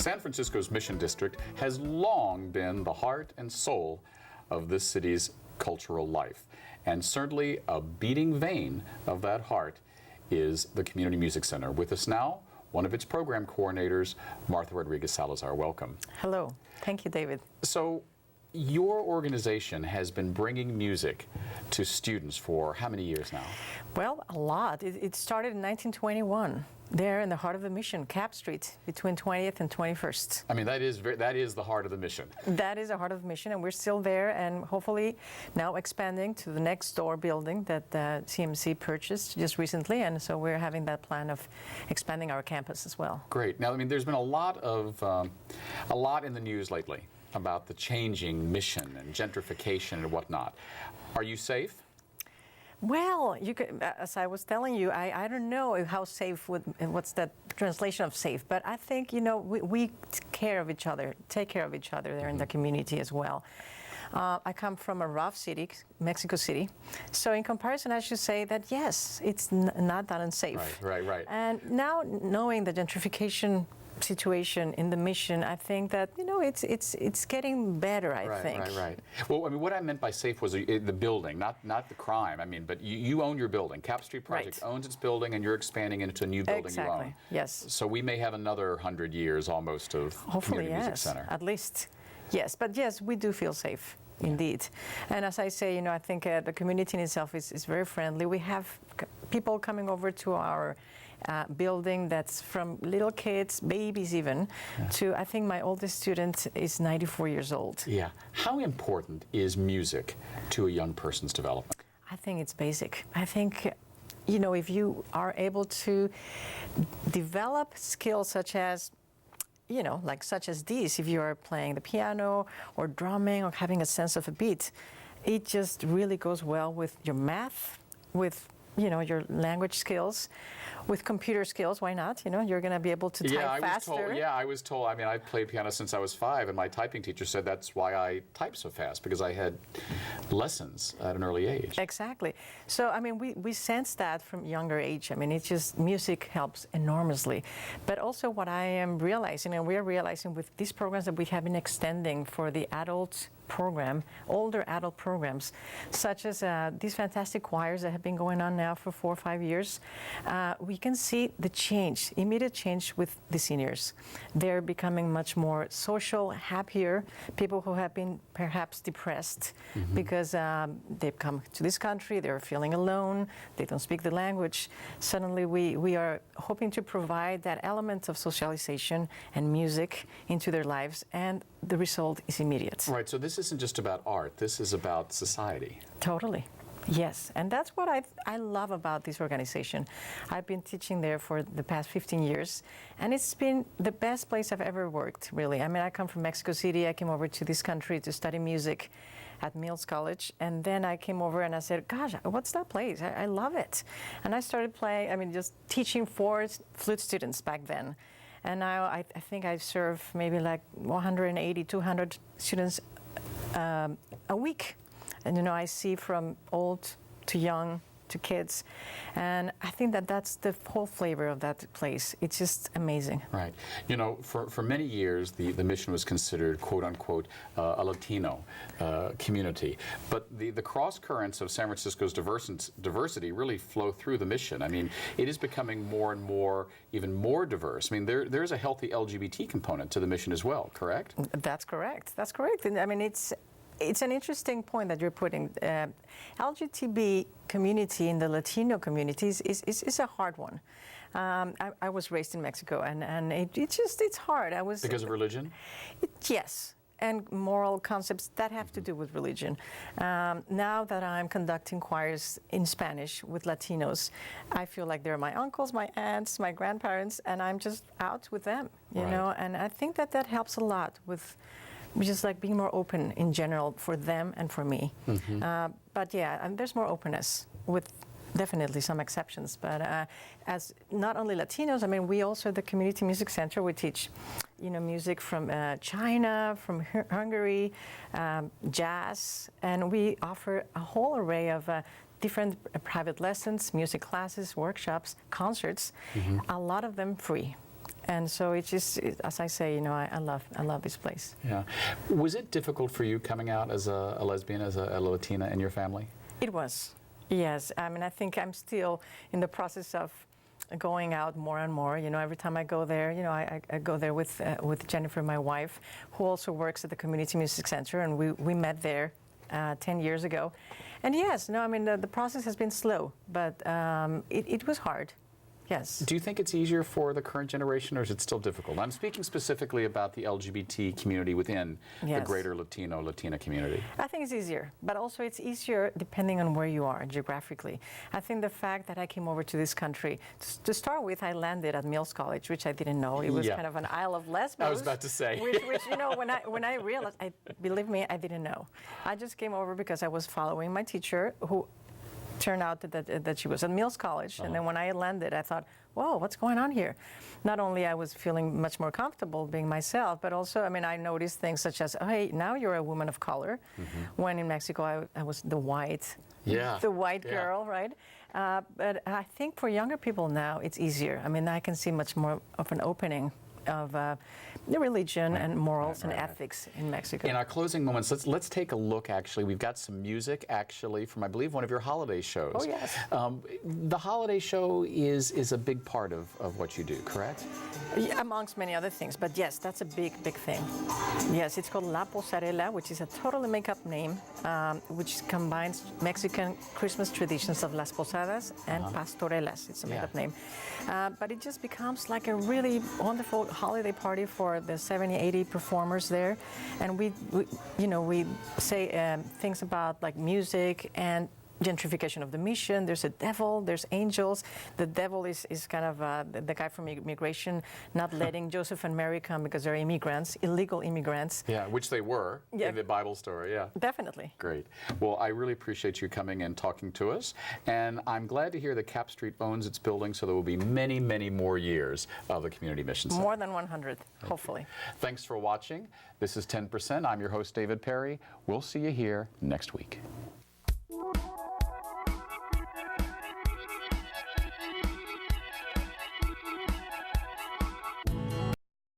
San Francisco's Mission District has long been the heart and soul of this city's cultural life. And certainly a beating vein of that heart is the Community Music Center. With us now, one of its program coordinators, Martha Rodriguez-Salazar. Welcome. Hello. Thank you, David. So, your organization has been bringing music to students for how many years now? Well, a lot. It started in 1921, there in the heart of the Mission, Cap Street, between 20th and 21st. I mean, that is the heart of the Mission. That is the heart of the Mission, and we're still there, and hopefully now expanding to the next door building that CMC purchased just recently, and so we're having that plan of expanding our campus as well. Great. Now, I mean, there's been a lot in the news lately about the changing mission and gentrification and whatnot. Are you safe? Well, you could, as I was telling you, I don't know how safe what's the translation of safe, but I think, you know, we take care of each other there in the community as well. I come from a rough city, Mexico City, so in comparison, I should say that yes, it's not that unsafe. Right. And now knowing the gentrification situation in the Mission, I think that, you know, it's getting better, I think. Right. Well, I mean, what I meant by safe was the building, not the crime. I mean, but you own your building. Cap Street Project owns its building, and you're expanding into a new building you own. Yes. So we may have another 100 years almost of Hopefully, Community Music Center. At least. Yes, but yes, we do feel safe. Indeed. And as I say, you know, I think the community in itself is very friendly. We have people coming over to our building that's from little kids, babies even, to, I think my oldest student is 94 years old. Yeah. How important is music to a young person's development? I think it's basic. I think, you know, if you are able to develop skills such as, you know, like such as these, if you are playing the piano or drumming or having a sense of a beat, it just really goes well with your math, with, you know, your language skills, with computer skills. Why not? You know, you're going to be able to type faster. I was told. I mean, I played piano since I was 5, and my typing teacher said that's why I type so fast, because I had lessons at an early age. Exactly. So, I mean, we sense that from younger age. I mean, it's just music helps enormously. But also what I am realizing, and we're realizing with these programs that we have been extending for the adult program, older adult programs, such as these fantastic choirs that have been going on now for 4 or 5 years, we can see the change, immediate change with the seniors. They're becoming much more social, happier, people who have been perhaps depressed because they've come to this country, they're feeling alone, they don't speak the language. Suddenly we are hoping to provide that element of socialization and music into their lives, and the result is immediate. Right, so this isn't just about art, this is about society. Totally. Yes, and that's what I love about this organization. I've been teaching there for the past 15 years, and it's been the best place I've ever worked, really. I mean, I come from Mexico City. I came over to this country to study music at Mills College, and then I came over and I said, gosh, what's that place? I love it. And I started playing, I mean, just teaching 4 flute students back then. And now I think I serve maybe like 180, 200 students a week. And, you know, I see from old to young to kids. And I think that that's the whole flavor of that place. It's just amazing. Right. You know, for many years, the mission was considered, quote unquote, a Latino community. But the cross currents of San Francisco's diversity really flow through the mission. I mean, it is becoming more and more, even more diverse. I mean, there's a healthy LGBT component to the mission as well, correct? That's correct. That's correct. And I mean, it's an interesting point that you're putting. LGBT community in the Latino communities is a hard one. I was raised in Mexico, and it's hard. Because of religion? Yes, and moral concepts that have to do with religion. Now that I'm conducting choirs in Spanish with Latinos, I feel like they're my uncles, my aunts, my grandparents, and I'm just out with them, you know. And I think that helps a lot with just like being more open in general for them and for me. But yeah, and there's more openness with definitely some exceptions. But as not only Latinos, I mean, we also, the Community Music Center, we teach, you know, music from China, from Hungary, jazz, and we offer a whole array of different private lessons, music classes, workshops, concerts, a lot of them free. And so it's just, as I say, I love this place. Yeah. Was it difficult for you coming out as a lesbian, as a Latina in your family? It was, yes. I mean, I think I'm still in the process of going out more and more. Every time I go there, I go there with Jennifer, my wife, who also works at the Community Music Center, and we met there 10 years ago. And yes, no, I mean, the process has been slow, but it was hard. Yes. Do you think it's easier for the current generation, or is it still difficult? I'm speaking specifically about the LGBT community within the greater Latina community. I think it's easier, but also it's easier depending on where you are geographically. I think the fact that I came over to this country, to start with, I landed at Mills College, which I didn't know. It was kind of an Isle of Lesbos. I was about to say. Which when I realized, believe me, I didn't know. I just came over because I was following my teacher, who turned out that she was at Mills College. And then when I landed, I thought, whoa, what's going on here? Not only I was feeling much more comfortable being myself, but also, I mean, I noticed things such as, oh, hey, now you're a woman of color. When in Mexico, I was the white girl, right? But I think for younger people now, it's easier. I mean, I can see much more of an opening of the religion and morals and ethics in Mexico. In our closing moments, let's take a look. Actually, we've got some music actually from, I believe, one of your holiday shows. Oh yes. The holiday show is a big part of what you do, correct? Yeah, amongst many other things, but yes, that's a big thing. Yes, it's called La Posarela, which is a totally made-up name, which combines Mexican Christmas traditions of Las Posadas and Pastorelas. It's a made-up name. But it just becomes like a really wonderful holiday party for the 70, 80 performers there. And we say things about like music and gentrification of the mission. There's a devil, there's angels. The devil is kind of the guy from immigration not letting Joseph and Mary come because they're immigrants, illegal immigrants. Yeah, which they were in the Bible story, yeah. Definitely. Great. Well, I really appreciate you coming and talking to us. And I'm glad to hear that Cap Street owns its building, so there will be many, many more years of the Community Mission Center. More than 100, hopefully. Thanks for watching. This is 10%. I'm your host, David Perry. We'll see you here next week.